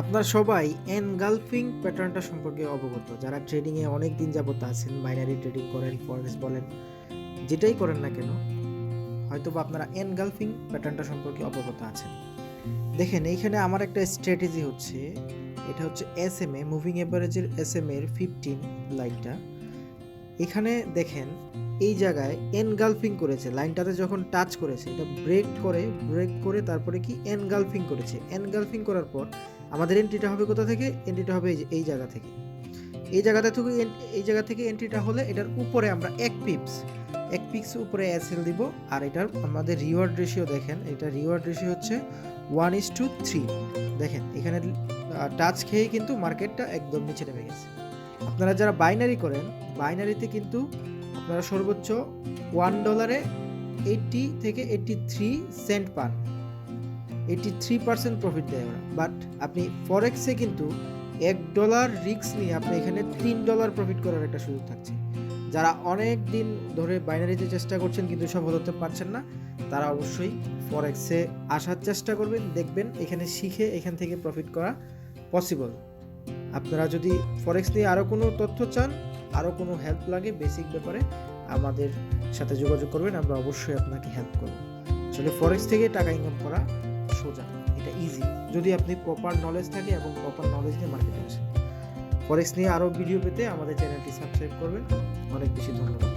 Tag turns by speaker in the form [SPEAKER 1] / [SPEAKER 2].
[SPEAKER 1] আপনারা সবাই এনগালফিং প্যাটার্নটা সম্পর্কে অবগত। যারা ট্রেডিংয়ে অনেক দিন যাবত আছেন, বাইনারি ট্রেডিং করেন, ফরেক্স বলেন, যেটাই করেন না কেন, হয়তোবা আপনারা এনগালফিং প্যাটার্নটা সম্পর্কে অবগত আছেন। দেখেন এইখানে আমার একটা স্ট্র্যাটেজি হচ্ছে, এটা হচ্ছে এসএমএ মুভিং এভারেজের এসএমএ এর 15 লাইনটা। এখানে দেখেন এই জায়গায় এনগালফিং করেছে, লাইনটাতে যখন টাচ করেছে এটা ব্রেক করে তারপরে কি এনগালফিং করেছে। এনগালফিং করার পর আমাদের এন্ট্রিটা হবে কোথা থেকে? এন্ট্রিটা হবে এই জায়গা থেকে। এই জায়গা থেকে এন্ট্রিটা হলে এটার উপরে আমরা এক পিপস উপরে এসএল দিব। আর এটার আমাদের রিওয়ার্ড রেশিও দেখেন, এটা রিওয়ার্ড রেশিও হচ্ছে 1:3। দেখেন এখানে টাচ খেয়ে কিন্তু মার্কেটটা একদম নিচে নেমে গেছে। আপনারা যারা বাইনারি করেন, বাইনারিতে কিন্তু আপনারা সর্বোচ্চ $1 80 থেকে 83 সেন্ট পান, 83% প্রফিট দেয় ওরা। বাট আপনি ফরেক্সে কিন্তু $1 রিস্ক নিয়ে আপনি এখানে $3 প্রফিট করার একটা সুযোগ থাকছে। যারা অনেক দিন ধরে বাইনারিতে চেষ্টা করছেন কিন্তু সফল হতে পারছেন না, তারা অবশ্যই ফরেক্সে আসার চেষ্টা করবেন। দেখবেন এখানে শিখে এখান থেকে প্রফিট করা পসিবল। আপনারা যদি ফরেক্স নিয়ে আরও কোনো তথ্য চান, আরও কোনো হেল্প লাগে বেসিক ব্যাপারে, আমাদের সাথে যোগাযোগ করবেন, আমরা অবশ্যই আপনাকে হেল্প করব। আসলে ফরেক্স থেকে টাকা ইনকাম করা সোজা, এটা ইজি, যদি আপনি প্রপার নলেজ থাকে এবং প্রপার নলেজ নিয়ে মার্কেটে আসেন। ফরেক্স নিয়ে আরও ভিডিও পেতে আমাদের চ্যানেলটি সাবস্ক্রাইব করবেন। অনেক বেশি ধন্যবাদ।